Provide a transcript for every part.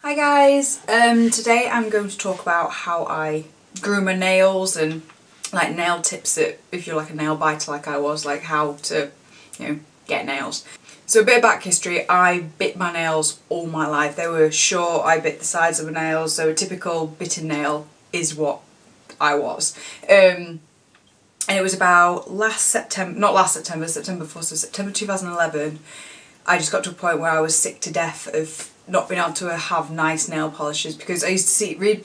Hi guys, today I'm going to talk about how I grew my nails and like nail tips that if you're like a nail biter like I was, like how to, get nails. So a bit of back history, I bit my nails all my life. They were short, I bit the sides of my nails, so a typical bitten nail is what I was. And it was about September 4th, so September 2011, I just got to a point where I was sick to death of not being able to have nice nail polishes, because I used to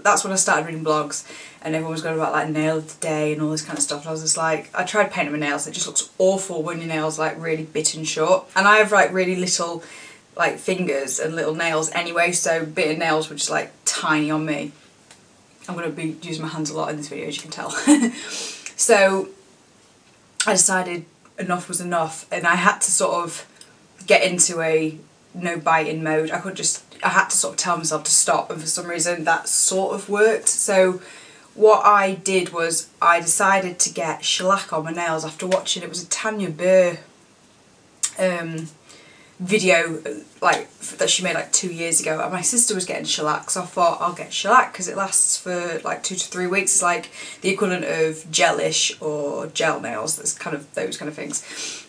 that's when I started reading blogs and everyone was going about like nail of the day and all this kind of stuff, and I was just like, I tried painting my nails, it just looks awful when your nails like really bitten short, and I have like really little like fingers and little nails anyway, so bitten nails were just like tiny on me. I'm going to be using my hands a lot in this video, as you can tell. So I decided enough was enough, and I had to sort of get into a no biting mode. I had to sort of tell myself to stop, and for some reason that sort of worked. So what I did was I decided to get shellac on my nails after watching, it was a Tanya Burr video like that she made like 2 years ago, and my sister was getting shellac, so I thought I'll get shellac because it lasts for like 2 to 3 weeks. It's like the equivalent of gelish or gel nails, that's kind of those kind of things.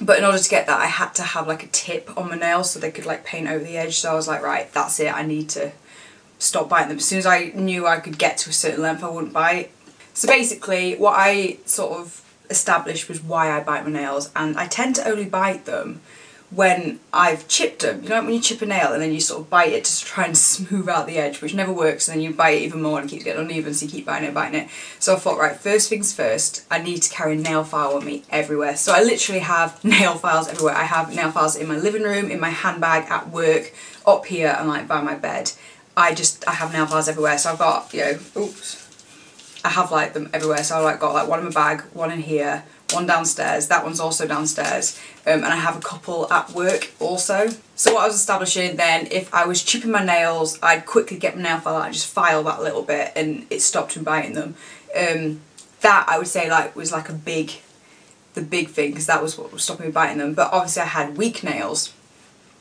But in order to get that I had to have like a tip on my nails so they could like paint over the edge, so I was like, right, that's it, I need to stop biting them. As soon as I knew I could get to a certain length I wouldn't bite. So basically what I sort of established was why I bite my nails, and I tend to only bite them when I've chipped them. You know when you chip a nail and then you sort of bite it to try and smooth out the edge, which never works, and then you bite it even more and it keeps getting uneven, so you keep biting it. So I thought, right, first things first, I need to carry a nail file with me everywhere. So I literally have nail files everywhere. I have nail files in my living room, in my handbag, at work, up here, and like by my bed. I have nail files everywhere, so I've got, I have like them everywhere, so I like got like one in my bag, one in here, one downstairs, that one's also downstairs, and I have a couple at work also. So what I was establishing then, if I was chipping my nails, I'd quickly get my nail file out and just file that a little bit, and it stopped me biting them. That I would say like was like the big thing, because that was what was stopping me biting them. But obviously I had weak nails,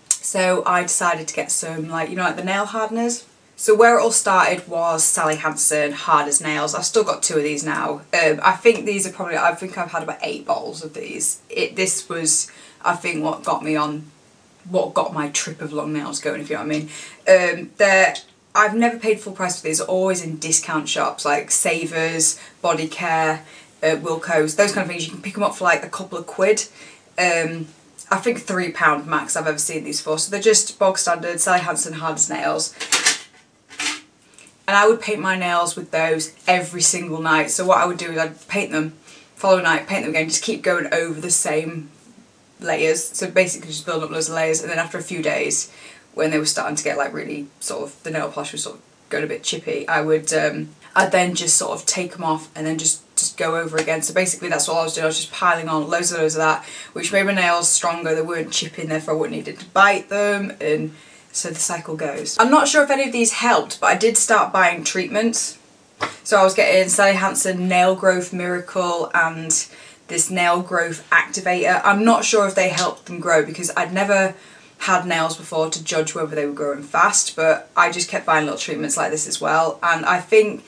so I decided to get some like the nail hardeners. So where it all started was Sally Hansen Hard as Nails. I've still got 2 of these now. I think these are probably, I think I've had about 8 bottles of these. This was, I think, what got my trip of long nails going, if you know what I mean. I've never paid full price for these. They're always in discount shops like Savers, Body Care, Wilko's, those kind of things. You can pick them up for like a couple of quid. I think £3 max I've ever seen these for. So they're just bog standard Sally Hansen Hard as Nails. And I would paint my nails with those every single night. So what I would do is I'd paint them, following night, paint them again, just keep going over the same layers. So basically just build up loads of layers, and then after a few days, when they were starting to get like really sort of, the nail polish was sort of going a bit chippy, I'd then just sort of take them off and then just go over again. So basically that's what I was doing. I was just piling on loads of that, which made my nails stronger. They weren't chipping, therefore I wouldn't need to bite them, and so the cycle goes. I'm not sure if any of these helped, but I did start buying treatments. So I was getting Sally Hansen Nail Growth Miracle and this Nail Growth Activator. I'm not sure if they helped them grow, because I'd never had nails before to judge whether they were growing fast, but I just kept buying little treatments like this as well. And I think,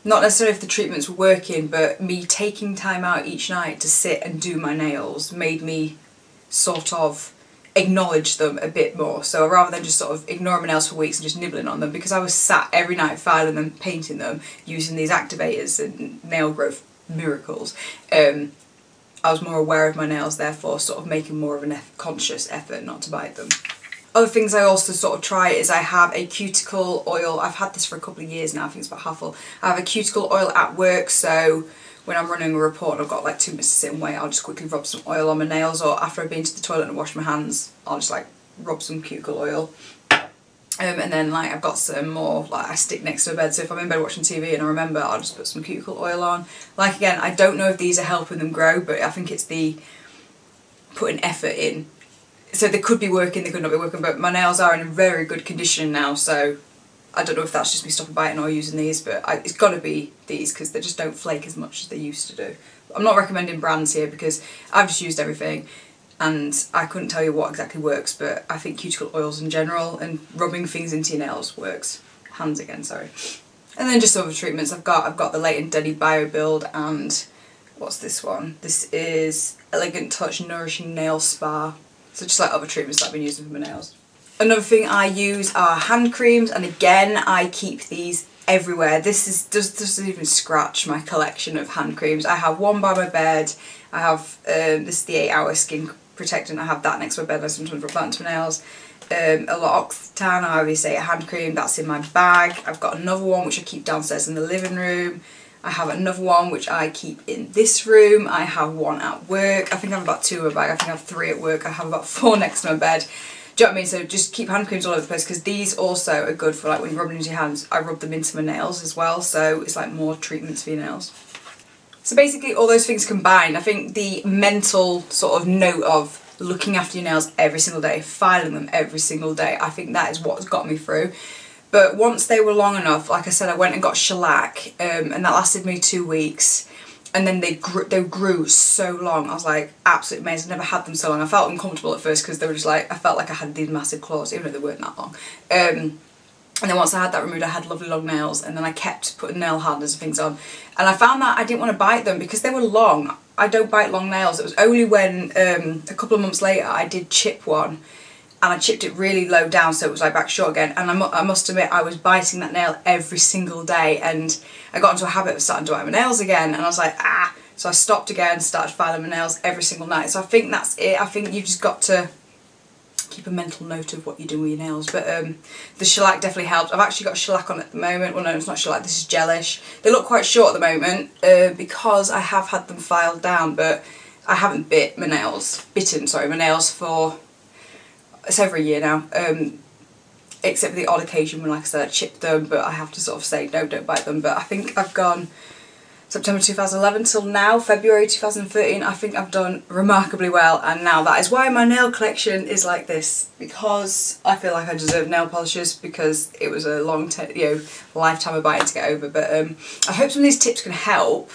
not necessarily if the treatments were working, but me taking time out each night to sit and do my nails made me sort of acknowledge them a bit more. So rather than just sort of ignoring my nails for weeks and just nibbling on them, because I was sat every night filing them, painting them, using these activators and nail growth miracles, I was more aware of my nails, therefore sort of making more of a conscious effort not to bite them. Other things I also sort of try is I have a cuticle oil. I've had this for a couple of years now, I think it's about half full. I have a cuticle oil at work, so when I'm running a report and I've got like 2 minutes to sit and wait, I'll just quickly rub some oil on my nails, or after I've been to the toilet and washed my hands, I'll just like rub some cuticle oil. And then like I've got some more, like I stick next to my bed, so if I'm in bed watching TV and I remember, I'll just put some cuticle oil on. Like again, I don't know if these are helping them grow, but I think it's the putting effort in. So they could be working, they could not be working, but my nails are in a very good condition now, so I don't know if that's just me stopping biting or using these, but it's got to be these, because they just don't flake as much as they used to do. I'm not recommending brands here because I've just used everything. and I couldn't tell you what exactly works, but I think cuticle oils in general and rubbing things into your nails works. Hands again, sorry. And then just other treatments. I've got the Late and Denny Bio Build, and what's this one? This is Elegant Touch Nourishing Nail Spa. So just like other treatments that I've been using for my nails. Another thing I use are hand creams, and again I keep these everywhere. This doesn't even scratch my collection of hand creams. I have one by my bed. I have this is the 8-Hour Skin Protectant. I have that next to my bed. I sometimes rub that into my nails. A L'Occitane, I always say a hand cream, that's in my bag. I've got another one which I keep downstairs in the living room. I have another one which I keep in this room. I have one at work. I think I have about 2 in my bag. I think I have 3 at work. I have about 4 next to my bed. Do you know what I mean? So just keep hand creams all over the place, because these also are good for like when you rub them into your hands. I rub them into my nails as well, so it's like more treatments for your nails. So basically all those things combined, I think the mental sort of note of looking after your nails every single day, filing them every single day, I think that is what's got me through. But once they were long enough, like I said, I went and got shellac, and that lasted me 2 weeks, and then they grew so long. I was like, absolutely amazing. I've never had them so long. I felt uncomfortable at first because they were just like, I felt like I had these massive claws, even though they weren't that long. And then once I had that removed, I had lovely long nails, and then I kept putting nail hardeners and things on. And I found that I didn't want to bite them because they were long. I don't bite long nails. It was only when a couple of months later I did chip one, and I chipped it really low down so it was like back short again, and I must admit I was biting that nail every single day, and I got into a habit of starting to bite my nails again, and I was like, ah, so I stopped again, started filing my nails every single night. So I think that's it. I think you've just got to keep a mental note of what you're doing with your nails. But the shellac definitely helps. I've actually got shellac on at the moment. Well, no, it's not shellac, this is gelish. They look quite short at the moment because I have had them filed down, but I haven't bitten my nails for, it's over a year now, except for the odd occasion when, like I said, I chip them, but I have to sort of say, no, don't bite them. But I think I've gone September 2011 till now, February 2013, I think I've done remarkably well, and now that is why my nail collection is like this, because I feel like I deserve nail polishes, because it was a long lifetime of buying to get over. But I hope some of these tips can help.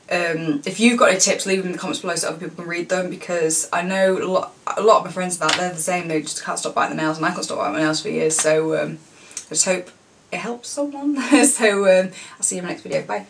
If you've got any tips, leave them in the comments below so other people can read them, because I know a lot of my friends that they're the same, they just can't stop biting their nails, and I can't stop biting my nails for years, so I just hope it helps someone. So I'll see you in my next video, bye.